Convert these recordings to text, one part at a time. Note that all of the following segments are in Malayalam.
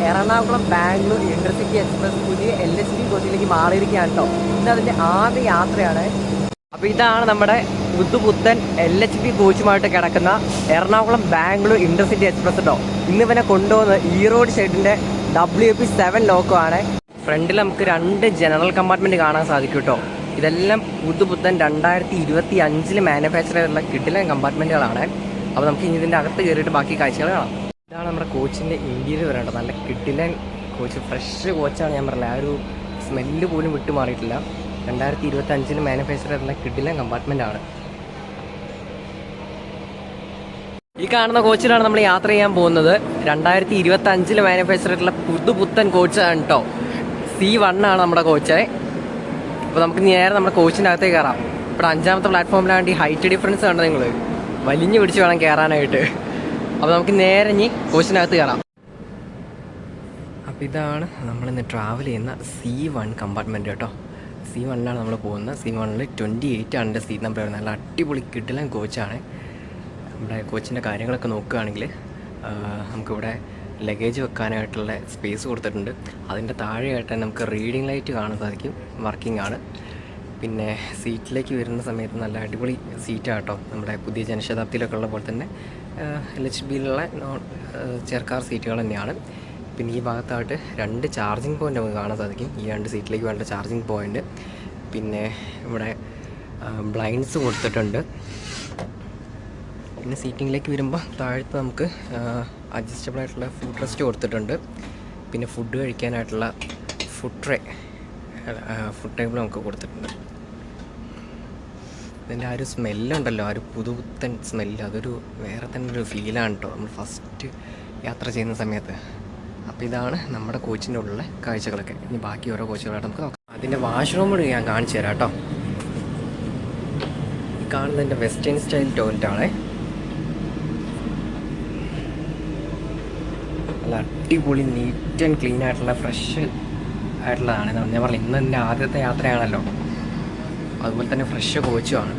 എറണാകുളം ബാംഗ്ലൂർ ഇന്റർസിറ്റി എക്സ്പ്രസ് പുതിയ LHB കോച്ചിലേക്ക് മാറിയിരിക്കുകയാണ് കേട്ടോ. ഇന്ന് അതിൻ്റെ ആദ്യ യാത്രയാണ്. അപ്പോൾ ഇതാണ് നമ്മുടെ പുതുപുത്തൻ LHB കോച്ചുമായിട്ട് കിടക്കുന്ന എറണാകുളം ബാംഗ്ലൂർ ഇന്റർസിറ്റി എക്സ്പ്രസ് കേട്ടോ. ഇന്ന് ഇവനെ കൊണ്ടുപോകുന്ന ഈറോഡ് ഷെഡിൻ്റെ WP7 ലോക്കമാണ്. ഫ്രണ്ടിൽ നമുക്ക് 2 ജനറൽ കമ്പാർട്ട്മെൻറ്റ് കാണാൻ സാധിക്കും കേട്ടോ. ഇതെല്ലാം പുതുപുത്തൻ 2025 മാനുഫാക്ചർ ചെയ്തിട്ടുള്ള കിടിലൻ കമ്പാർട്ട്മെൻറ്റുകളാണ്. അപ്പോൾ നമുക്ക് ഇനി ഇതിൻ്റെ അകത്ത് കയറിയിട്ട് ബാക്കി കാഴ്ചകൾ കാണാം. ഇതാണ് നമ്മുടെ കോച്ചിൻ്റെ ഇൻറ്റീരിയർ വരേണ്ടത്. നല്ല കിടിലൻ കോച്ച്, ഫ്രഷ് കോച്ചാണ്. ഞാൻ പറഞ്ഞില്ല, ആ ഒരു സ്മെല്ല് പോലും വിട്ടു മാറിയിട്ടില്ല. 2025 മാനുഫാക്ചർ ചെയ്തിട്ടുള്ള കിടിലൻ കമ്പാർട്ട്മെൻറ്റാണ്. ഈ കാണുന്ന കോച്ചിലാണ് നമ്മൾ യാത്ര ചെയ്യാൻ പോകുന്നത്. 2025 മാനുഫാക്ചർ ചെയ്തിട്ടുള്ള പുതുപുത്തൻ കോച്ചാണ് കേട്ടോ. C1 ആണ് നമ്മുടെ കോച്ച്. അപ്പോൾ നമുക്ക് നേരെ നമ്മുടെ കോച്ചിൻ്റെ അകത്തേക്ക് കയറാം. ഇവിടെ 5ാമത്തെ പ്ലാറ്റ്ഫോമിലാണ്ട് ഈ ഹൈറ്റ് ഡിഫറൻസ് കണ്ടോ നിങ്ങൾ, വലിഞ്ഞു പിടിച്ച് വേണം കയറാനായിട്ട്. അപ്പോൾ നമുക്ക് നേരെ ഇനി കോച്ചിനകത്ത് കയറാം. അപ്പോൾ ഇതാണ് നമ്മളിന്ന് ട്രാവൽ ചെയ്യുന്ന C1 കമ്പാർട്ട്മെൻറ്റ് കേട്ടോ. C1ലാണ് നമ്മൾ പോകുന്നത്. C1ൽ 28 ആണ് എൻ്റെ സീറ്റ് നമ്പർ. നല്ല അടിപൊളി കിടിലൻ കോച്ചാണ്. നമ്മുടെ കോച്ചിൻ്റെ കാര്യങ്ങളൊക്കെ നോക്കുകയാണെങ്കിൽ നമുക്കിവിടെ ലഗേജ് വെക്കാനായിട്ടുള്ള സ്പേസ് കൊടുത്തിട്ടുണ്ട്. അതിൻ്റെ താഴെയായിട്ട് നമുക്ക് റീഡിംഗ് ലൈറ്റ് കാണാൻ സാധിക്കും, വർക്കിംഗ് ആണ്. പിന്നെ സീറ്റിലേക്ക് വരുന്ന സമയത്ത് നല്ല അടിപൊളി സീറ്റാണ് കേട്ടോ. നമ്മുടെ പുതിയ ജനശതാബ്ദിയിലൊക്കെ ഉള്ള പോലെ തന്നെ LHBയിലുള്ള ചെയർകാർ സീറ്റുകൾ തന്നെയാണ്. പിന്നെ ഈ ഭാഗത്തായിട്ട് 2 ചാർജിങ് പോയിൻ്റ് നമുക്ക് കാണാൻ സാധിക്കും. ഈ 2 സീറ്റിലേക്ക് വേണ്ട ചാർജിങ് പോയിൻ്റ്. പിന്നെ ഇവിടെ ബ്ലൈൻഡ്സ് കൊടുത്തിട്ടുണ്ട്. പിന്നെ സീറ്റിങ്ങിലേക്ക് വരുമ്പോൾ താഴത്ത് നമുക്ക് അഡ്ജസ്റ്റബിൾ ആയിട്ടുള്ള ഫുഡ് റെസ്റ്റ് കൊടുത്തിട്ടുണ്ട്. പിന്നെ ഫുഡ് കഴിക്കാനായിട്ടുള്ള ഫുഡ് ടേബിൾ നമുക്ക് കൊടുത്തിട്ടുണ്ട്. ഇതിൻ്റെ ആ ഒരു സ്മെല്ലുണ്ടല്ലോ, ആ ഒരു പുതുപുത്തൻ സ്മെല്ല്, അതൊരു വേറെ തന്നെ ഒരു ഫീലാണ് കേട്ടോ നമ്മൾ ഫസ്റ്റ് യാത്ര ചെയ്യുന്ന സമയത്ത്. അപ്പോൾ ഇതാണ് നമ്മുടെ കോച്ചിൻ്റെ ഉള്ള കാഴ്ചകളൊക്കെ. ഇനി ബാക്കി ഓരോ കോച്ചുകളായിട്ട് നമുക്ക് നോക്കാം. അതിൻ്റെ വാഷ്റൂം കൂടി ഞാൻ കാണിച്ചു തരാം കേട്ടോ. ഈ കാണുന്നതിൻ്റെ വെസ്റ്റേൺ സ്റ്റൈൽ ടോയ്ലറ്റാണ്. നല്ല അടിപൊളി നീറ്റ് ആൻഡ് ക്ലീൻ ആയിട്ടുള്ള ഫ്രഷ് ആയിട്ടുള്ളതാണ്. ഞാൻ പറഞ്ഞില്ല, ഇന്ന് എൻ്റെ ആദ്യത്തെ യാത്രയാണല്ലോ, അതുപോലെ തന്നെ ഫ്രഷ് കോച്ചുമാണ്.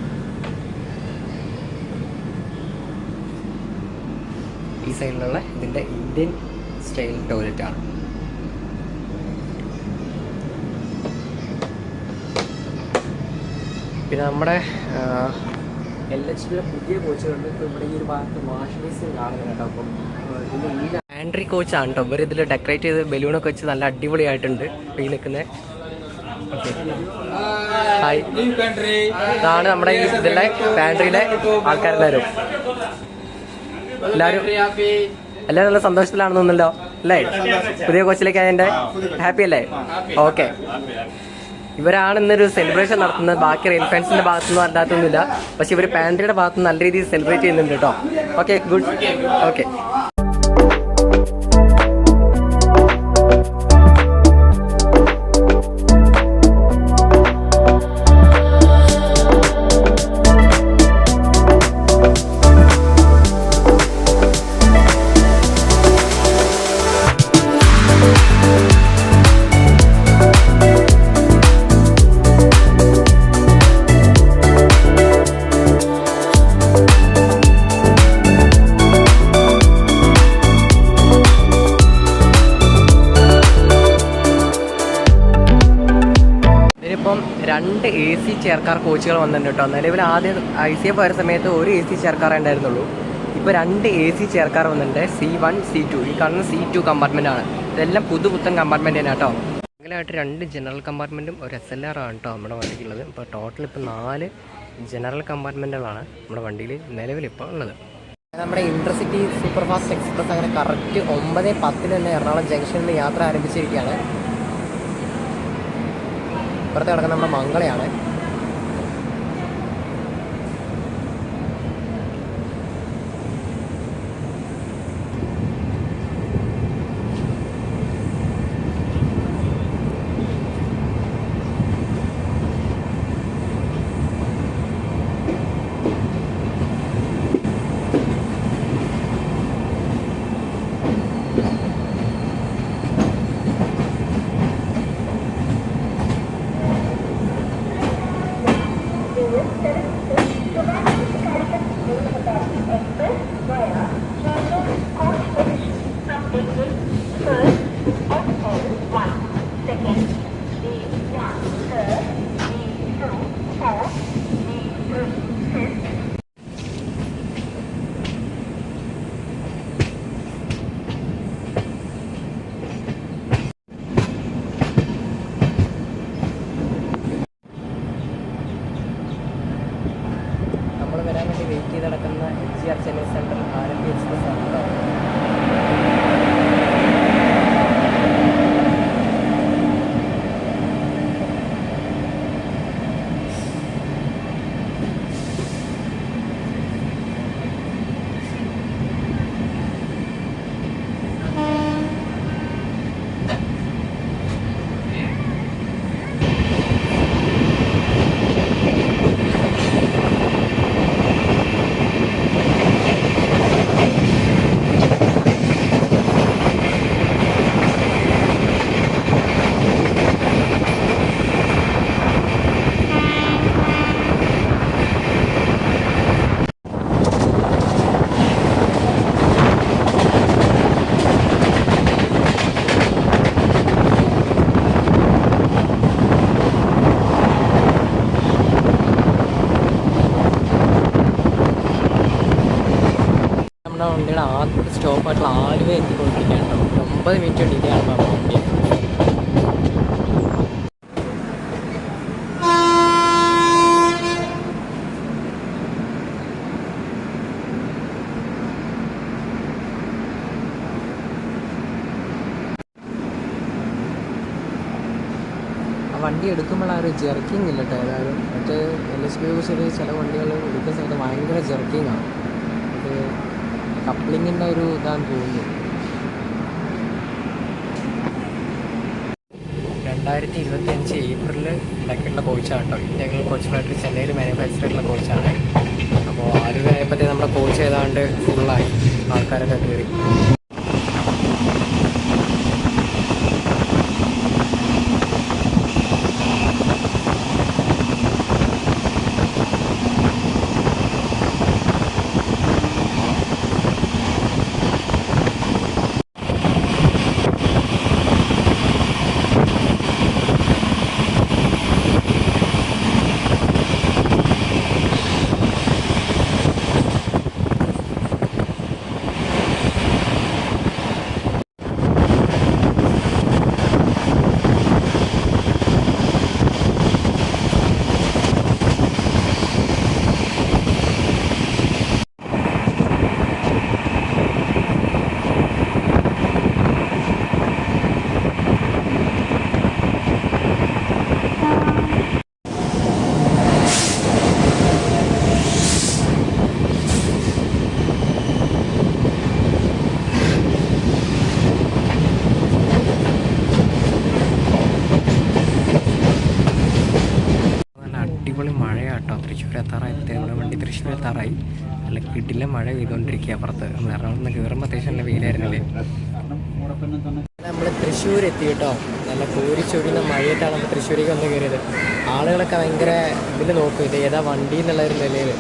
ഈ സൈഡിലുള്ള ഇതിൻ്റെ ഇന്ത്യൻ സ്റ്റൈൽ ടോയ്ലറ്റാണ്. പിന്നെ നമ്മുടെ LHBയിലെ പുതിയ കോച്ചുകളിൽ ഇപ്പോൾ ഇവിടെ ഈ ഒരു ഭാഗത്ത് വാഷ് ബേസിൻ കാണുന്നുണ്ട് കേട്ടോ. അപ്പം ഇതിൻ്റെ ഈ ആൻഡ്രി കോച്ചാണ് കേട്ടോ. ഇവർ ഇതിൽ ഡെക്കറേറ്റ് ചെയ്ത് ബലൂണൊക്കെ വെച്ച് നല്ല അടിപൊളിയായിട്ടുണ്ട്. ഈ നിൽക്കുന്നത് ഹായ്, ഇതാണ് നമ്മുടെ ഈ ഇതിലെ പാൻട്രിയിലെ ആൾക്കാരെല്ലാവരും. എല്ലാവരും നല്ല സന്തോഷത്തിലാണെന്ന് തോന്നുന്നല്ലോ അല്ലേ? പുതിയ കോച്ചിലേക്ക് അതിൻ്റെ ഹാപ്പി അല്ലേ? ഓക്കെ. ഇവരാണ് ഇന്നൊരു സെലിബ്രേഷൻ നടത്തുന്നത്. ബാക്കി റെയിൽ ഫാൻസിൻ്റെ ഭാഗത്തുനിന്നും അല്ലാത്തൊന്നുമില്ല. പക്ഷെ ഇവർ പാൻട്രിയുടെ ഭാഗത്തുനിന്ന് നല്ല രീതിയിൽ സെലിബ്രേറ്റ് ചെയ്യുന്നുണ്ട് കേട്ടോ. Okay, good. ഓക്കെ. ഇപ്പം 2 AC ചെയർകാർ കോച്ചുകൾ വന്നിട്ടുണ്ട് കേട്ടോ. നിലവിൽ ആദ്യം ICF വരുന്ന സമയത്ത് ഒരു AC ചെയർകാറേ ഉണ്ടായിരുന്നുള്ളൂ. ഇപ്പോൾ 2 AC ചെയർകാർ വന്നിട്ടുണ്ട്. C1, C2. ഈ കാണുന്ന C2 കമ്പാർട്ട്മെൻറ്റാണ്. ഇതെല്ലാം പുതുപുത്തൻ കമ്പാർട്ട്മെൻറ്റ് തന്നെ കേട്ടോ. അങ്ങനെയായിട്ട് 2 ജനറൽ കമ്പാർട്ട്മെൻറ്റും ഒരു SLR ആണ് കേട്ടോ നമ്മുടെ വണ്ടിക്കുള്ളത്. ഇപ്പോൾ ടോട്ടൽ ഇപ്പോൾ 4 ജനറൽ കമ്പാർട്ട്മെൻറ്റുകളാണ് നമ്മുടെ വണ്ടിയിൽ നിലവിലിപ്പോൾ ഉള്ളത്. നമ്മുടെ ഇന്റർസിറ്റി സൂപ്പർ ഫാസ്റ്റ് എക്സ്പ്രസ് അങ്ങനെ കറക്റ്റ് 9:10 തന്നെ എറണാകുളം ജംഗ്ഷനിൽ യാത്ര ആരംഭിച്ചിരിക്കുകയാണ്. ഇപ്പുറത്ത് കിടക്കുന്ന നമ്മുടെ മംഗളയാണ്. നമ്മൾ വരാൻ വേണ്ടി വെയിറ്റ് ചെയ്ത് നടക്കുന്ന MGR ചെന്നൈ സെൻട്രൽ ആരംഭ എക്സ്പ്രസ് ആണ് കേട്ടോ. നമ്മുടെ വണ്ടിയുടെ ആദ്യത്തെ സ്റ്റോപ്പായിട്ടുള്ള ആലുവ എത്തിക്കൊണ്ടിരിക്കുകയാണ് കേട്ടോ. 9 മിനിറ്റ് ഡിലേ ആണ് നമ്മുടെ വണ്ടി. വണ്ടി എടുക്കുമ്പോൾ ആ ഒരു ജെർക്കിങ് ഇല്ല കേട്ടോ. ഏതായാലും മറ്റേ LSB ചില വണ്ടികൾ എടുക്കുന്ന സമയത്ത് ഭയങ്കര ജെർക്കിങ്ങാണ്. അത് കപ്ലിങ്ങിൻ്റെ ഒരു ഇതാന്ന് തോന്നുന്നു. 2025 ഏപ്രിൽ ഇടയ്ക്കുള്ള കോച്ചാണ് കേട്ടോ. ഇന്ത്യൻ കോച്ച് ഫാക്ടറി ചെന്നൈയിൽ മാനുഫാക്ചർ ആയിട്ടുള്ള കോച്ചാണ്. അപ്പോൾ ആലുവ ആയപ്പോഴത്തേ നമ്മുടെ കോച്ച് ഏതാണ്ട് ഫുള്ളായി, ആൾക്കാരൊക്കെ കയറി. അടിപൊളി മഴയാട്ടോ. തൃശ്ശൂർ എത്താറായപ്പോഴത്തേ നമ്മുടെ വണ്ടി തൃശ്ശൂർ എത്താറായി. നല്ല കിടിലം മഴ പെയ്തുകൊണ്ടിരിക്കുക അപ്പുറത്ത്. എറണാകുളത്ത് നിന്ന് കയറുമ്പോൾ അത്യാവശ്യം നല്ല വെയിലായിരുന്നല്ലേ. നമ്മൾ തൃശ്ശൂർ എത്തി കേട്ടോ. നല്ല കോരിച്ചൊഴിയുന്ന മഴയത്താണ് നമ്മൾ തൃശ്ശൂരേക്ക് വന്ന് കയറിയത്. ആളുകളൊക്കെ ഭയങ്കര ഇതിൽ നോക്കും, ഇത് ഏതാ വണ്ടി എന്നുള്ള ഒരു നിലയിൽ.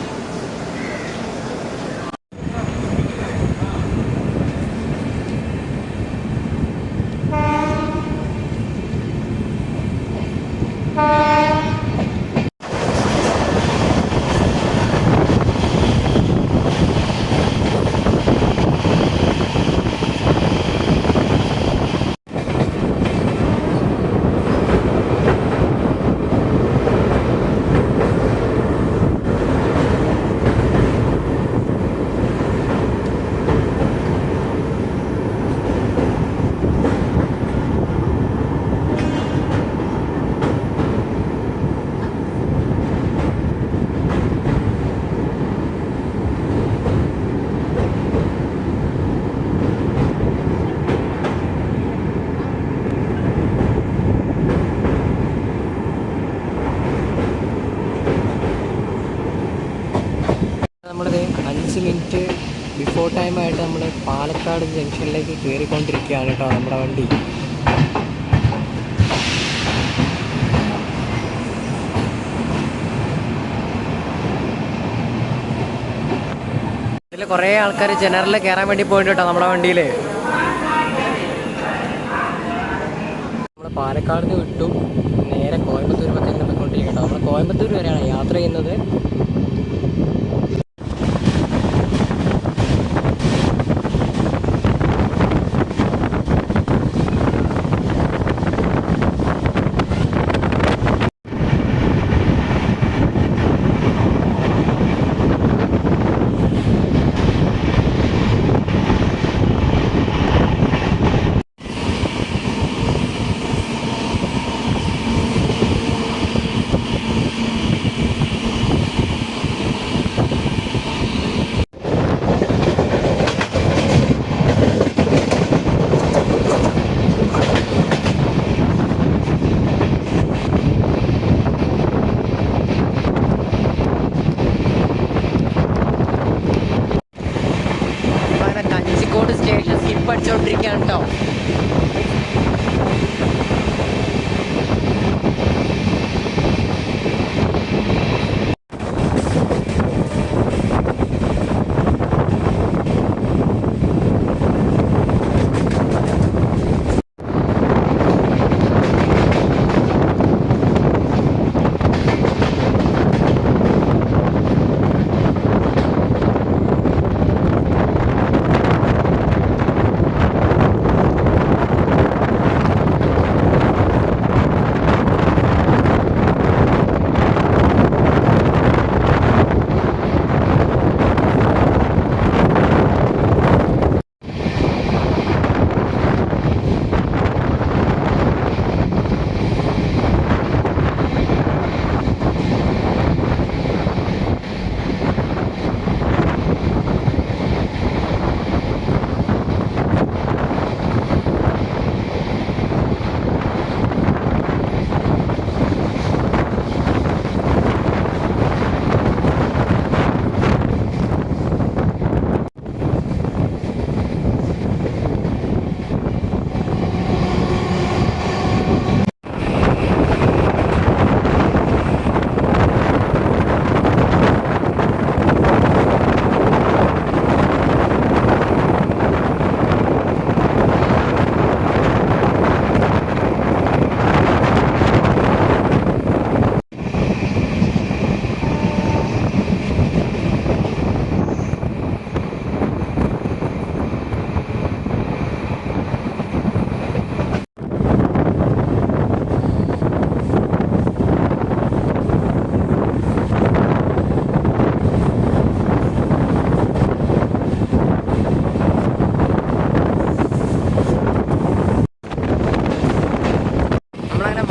നമ്മളിത് 5 മിനിറ്റ് ബിഫോർ ടൈമായിട്ട് നമ്മൾ പാലക്കാട് ജംഗ്ഷനിലേക്ക് കയറിക്കൊണ്ടിരിക്കുകയാണ് കേട്ടോ നമ്മുടെ വണ്ടി. ഇതിൽ കുറേ ആൾക്കാർ ജനറലിൽ കയറാൻ വേണ്ടി പോയിട്ട് കേട്ടോ നമ്മുടെ വണ്ടിയിൽ. പാലക്കാട് നിന്ന് വിട്ടു നേരെ കോയമ്പത്തൂർ ഇങ്ങനെ പോയിക്കൊണ്ടിരിക്കട്ടോ. നമ്മൾ കോയമ്പത്തൂർ വരെയാണ് യാത്ര ചെയ്യുന്നത്. സ്റ്റേഷൻ സ്കിപ്പ് അടിച്ചുകൊണ്ടിരിക്കുകയാണ് കേട്ടോ.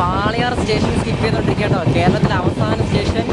വാളയാർ സ്റ്റേഷൻ സ്കിപ്പ് ചെയ്തോണ്ടിരിക്കട്ടോ. കേരളത്തിലെ അവസാന സ്റ്റേഷൻ.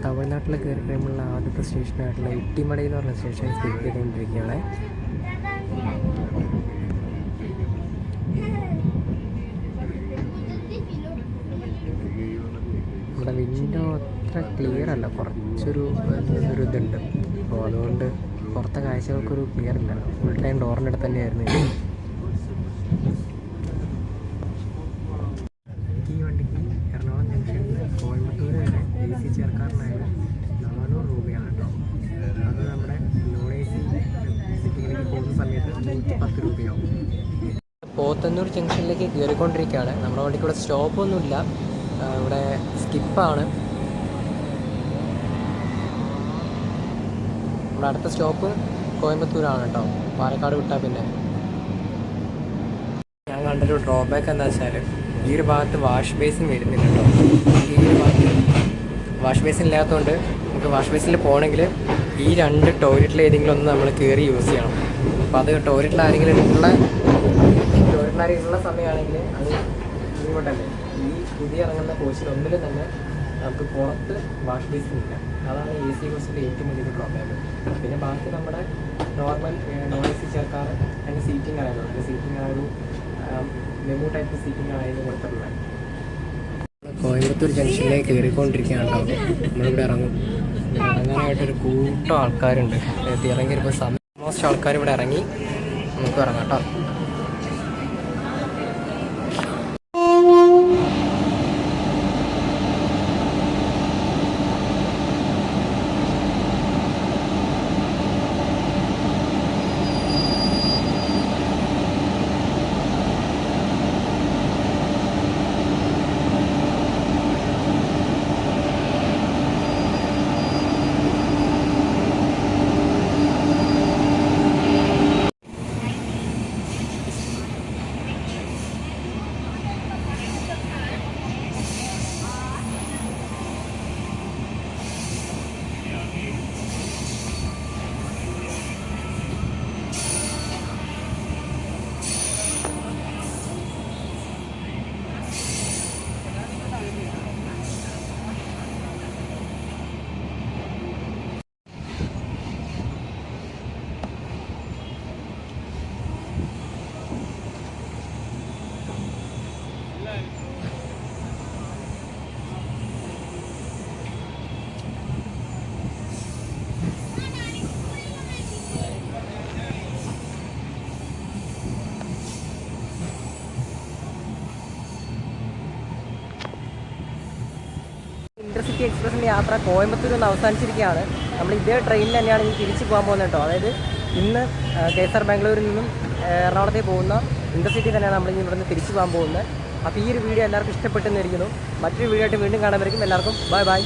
തമിഴ്നാട്ടിൽ കയറി കഴിയുമ്പോഴുള്ള ആദ്യത്തെ സ്റ്റേഷനായിട്ടുള്ള ഇട്ടിമട എന്ന് പറഞ്ഞ സ്റ്റേഷൻ സ്കിപ്പ് ചെയ്തുകൊണ്ടിരിക്കുകയാണ്. നമ്മുടെ വിൻഡോ അത്ര ക്ലിയർ അല്ല, കുറച്ചൊരു ഇതുണ്ട്. അപ്പോൾ അതുകൊണ്ട് പുറത്തെ കാഴ്ചകൾക്കൊരു ക്ലിയർ ഇല്ല. ഫുൾ ടൈം ഡോറിൻ്റെ അടുത്ത് തന്നെയായിരുന്നു. ഈ വണ്ടിക്ക് എറണാകുളം ജംഗ്ഷനിൽ കോയമ്പത്തൂർ വരെ AC ചേർക്കാറുണ്ടായത് 400 രൂപയാണ് കേട്ടോ. അത് നമ്മുടെ നോൺ AC സിറ്റിയിലേക്ക് പോകുന്ന സമയത്ത് 110 രൂപയാവും. പോത്തന്നൂർ ജംഗ്ഷനിലേക്ക് കയറിക്കൊണ്ടിരിക്കുകയാണ്. നമ്മുടെ വണ്ടിക്ക് ഇവിടെ സ്റ്റോപ്പൊന്നുമില്ല, ഇവിടെ സ്കിപ്പാണ്. നമ്മുടെ അടുത്ത സ്റ്റോപ്പ് കോയമ്പത്തൂരാണ് കേട്ടോ, പാലക്കാട് വിട്ടാൽ. പിന്നെ ഞാൻ കണ്ടൊരു ഡ്രോബാക്ക് എന്താ വെച്ചാൽ ഈ ഒരു ഭാഗത്ത് വാഷ് ബേസിൻ വരുന്നില്ല കേട്ടോ. ഈ ഒരു ഭാഗത്ത് വാഷ് ബേസിൻ ഇല്ലാത്തതുകൊണ്ട് നമുക്ക് വാഷ് ബേസിൽ പോകണമെങ്കിൽ ഈ 2 ടോയ്ലറ്റിൽ ഏതെങ്കിലും ഒന്ന് നമ്മൾ കയറി യൂസ് ചെയ്യണം. അപ്പോൾ അത് ടോയ്ലറ്റിൽ ആരെങ്കിലും ഉള്ള സമയമാണെങ്കിൽ അത് ബുദ്ധിമുട്ടല്ലേ. ഈ പുതിയ ഇറങ്ങുന്ന കോച്ചിലൊന്നിലും തന്നെ നമുക്ക് പുറത്ത് വാഷ് ബേസിൻ ഇല്ല. അതാണ് AC കോച്ചിൻ്റെ ഏറ്റവും വലിയൊരു പ്രോബ്ലം. പിന്നെ ബാക്കി നമ്മുടെ നോർമൽ നോൺ AC ചേർക്കാറ് അതിൻ്റെ സീറ്റിംഗ് ആയാലും ആ ഒരു മെമു ടൈപ്പ് സീറ്റിംഗ് ആയാലും കൊടുത്തിട്ടുള്ളത്. കോയമ്പത്തൂർ ജംഗ്ഷനിലേക്ക് കയറിക്കൊണ്ടിരിക്കുകയാണ്. നമ്മളിവിടെ ഇറങ്ങാനായിട്ടൊരു കൂട്ടം ആൾക്കാരുണ്ട്. ഇറങ്ങിയപ്പോൾ മോസ്റ്റ് ആൾക്കാർ ഇവിടെ ഇറങ്ങി. നമുക്ക് ഇറങ്ങാം കേട്ടോ. ഇന്റർസിറ്റി എക്സ്പ്രസിൻ്റെ യാത്ര കോയമ്പത്തൂർ നിന്ന് അവസാനിച്ചിരിക്കുകയാണ്. നമ്മൾ ഇതേ ട്രെയിനിൽ തന്നെയാണ് ഇനി തിരിച്ച് പോകാൻ പോകുന്നത് കേട്ടോ. അതായത് ഇന്ന് KSR ബാംഗ്ലൂരിൽ നിന്നും എറണാകുളത്തേക്ക് പോകുന്ന ഇന്റർസിറ്റി തന്നെയാണ് നമ്മൾ ഇനി ഇവിടുന്ന് തിരിച്ച് പോകാൻ പോകുന്നത്. അപ്പോൾ ഈ ഒരു വീഡിയോ എല്ലാവർക്കും ഇഷ്ടപ്പെട്ടെന്നിരിക്കുന്നു. മറ്റൊരു വീഡിയോ ആയിട്ട് വീണ്ടും കാണാൻ വരയ്ക്കും. എല്ലാവർക്കും ബൈ ബൈ.